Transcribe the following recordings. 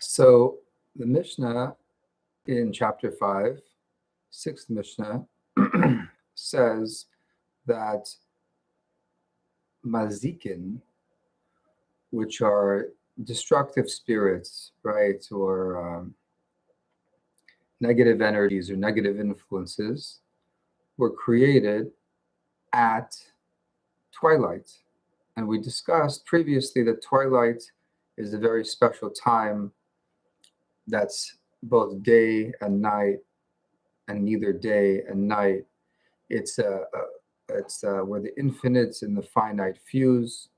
So the mishnah in chapter 5, 6th mishnah, says that mazikin, which are destructive spirits, right, or negative energies or negative influences, were created at twilight. And we discussed previously that twilight is a very special time that's both day and night, and neither day and night. It's where the infinite and the finite fuse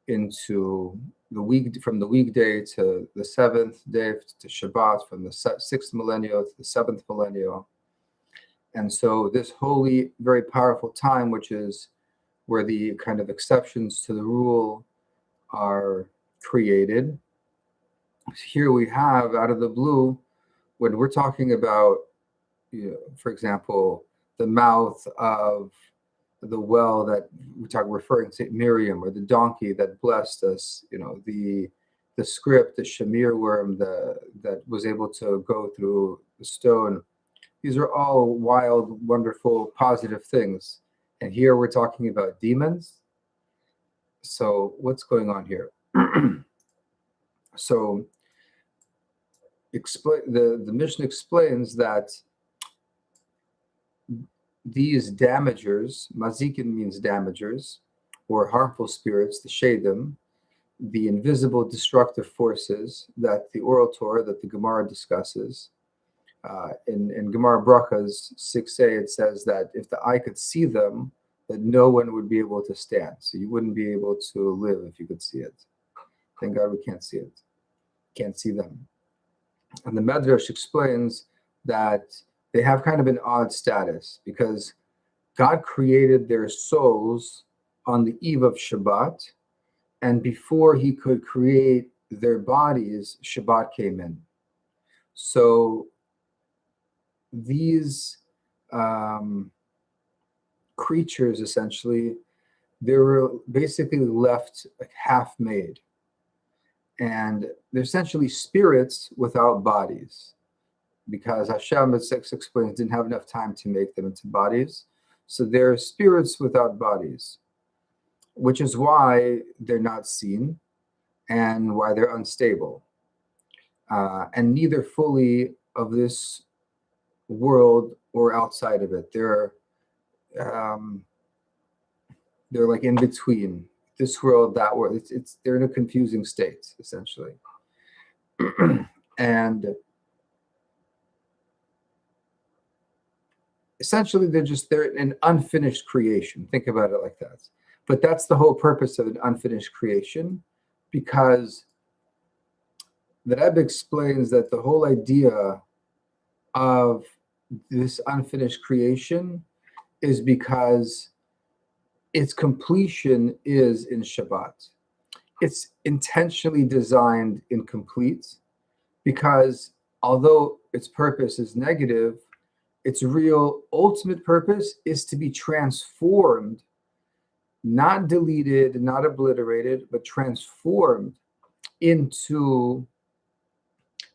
into the week, from the weekday to the seventh day to Shabbat, from the sixth millennial to the seventh millennial. And so this holy, very powerful time, which is where the kind of exceptions to the rule are created. Here we have, out of the blue, when we're talking about, for example, the mouth of the well that referring to Miriam, or the donkey that blessed us, the script, the shamir worm that was able to go through the stone. These are all wild, wonderful, positive things. And here we're talking about demons. So what's going on here? So the Mishnah explains that these damagers, mazikin means damagers, or harmful spirits, the sheidim, the invisible destructive forces that the oral Torah, that the Gemara discusses. In Gemara Brachas 6a, it says that if the eye could see them, that no one would be able to stand. So you wouldn't be able to live if you could see it. Thank God we can't see it. Can't see them. And the Midrash explains that they have kind of an odd status because God created their souls on the eve of Shabbat, and before he could create their bodies, Shabbat came in. So these creatures, essentially, they were basically left like half-made. And they're essentially spirits without bodies, because Hashem, as 6 explains, didn't have enough time to make them into bodies. So they're spirits without bodies, which is why they're not seen and why they're unstable. And neither fully of this world or outside of it. They're like in between this world, that world. They're in a confusing state, essentially. And essentially they're an unfinished creation. Think about it like that. But that's the whole purpose of an unfinished creation, because the Rebbe explains that the whole idea of this unfinished creation is because its completion is in Shabbat. It's intentionally designed incomplete because although its purpose is negative, its real ultimate purpose is to be transformed, not deleted, not obliterated, but transformed into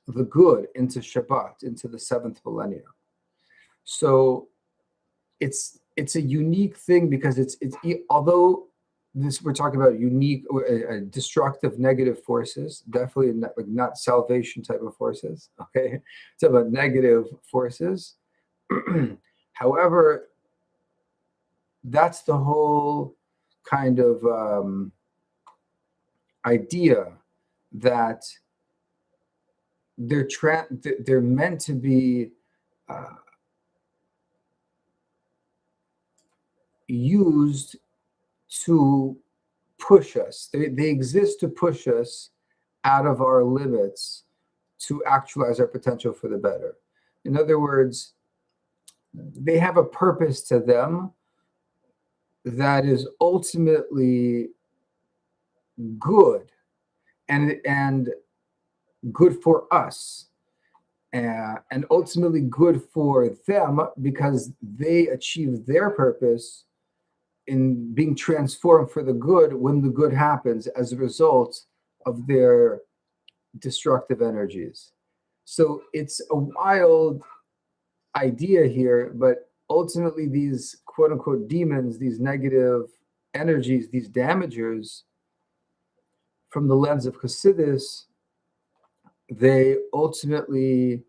the good, into Shabbat, into the seventh millennium. So it's a unique thing because it's although this, we're talking about unique, destructive, negative forces, definitely not salvation type of forces. Okay, it's about negative forces. However, that's the whole kind of idea that they're meant to be used to push us. They exist to push us out of our limits to actualize our potential for the better. In other words, they have a purpose to them that is ultimately good and good for us, and ultimately good for them because they achieve their purpose in being transformed for the good when the good happens as a result of their destructive energies. So it's a wild idea here, but ultimately these quote unquote demons, these negative energies, these damagers, from the lens of Hasidus, they ultimately,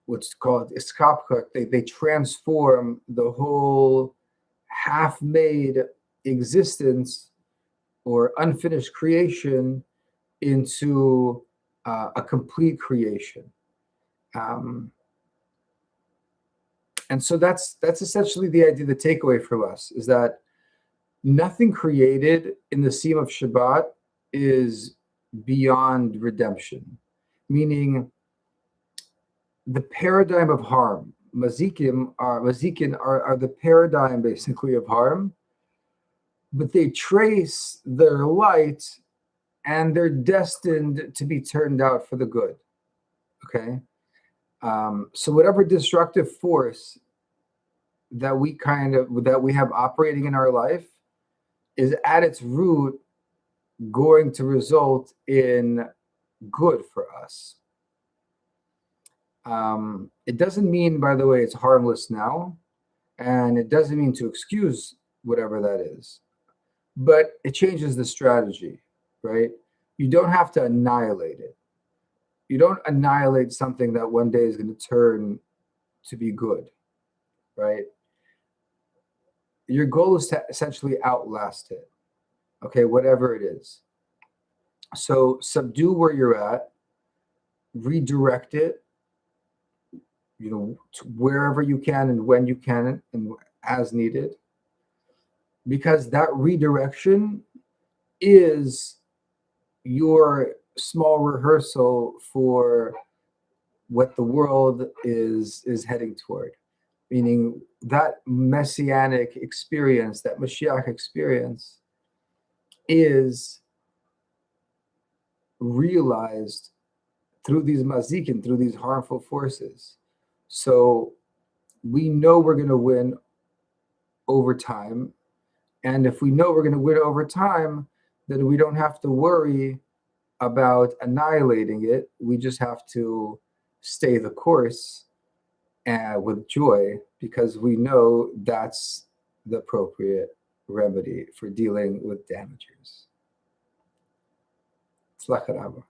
what's called iskapchak, they transform the whole half-made existence or unfinished creation into a complete creation. And so that's essentially the idea, the takeaway for us is that nothing created in the seam of Shabbat is beyond redemption, meaning the paradigm of harm. Mazikin are the paradigm basically of harm, but they trace their light and they're destined to be turned out for the good. Okay? So whatever destructive force that we have operating in our life is at its root going to result in good for us. It doesn't mean, by the way, it's harmless now, and it doesn't mean to excuse whatever that is, but it changes the strategy, right? You don't have to annihilate it. You don't annihilate something that one day is going to turn to be good, right? Your goal is to essentially outlast it, okay, whatever it is. So subdue where you're at, redirect it, to wherever you can and when you can and as needed, because that redirection is your small rehearsal for what the world is heading toward, meaning that messianic experience, that Mashiach experience is realized through these mazikin, through these harmful forces. So we know we're going to win over time. And if we know we're going to win over time, then we don't have to worry about annihilating it. We just have to stay the course with joy, because we know that's the appropriate remedy for dealing with damagers. Tzlach Rabbah.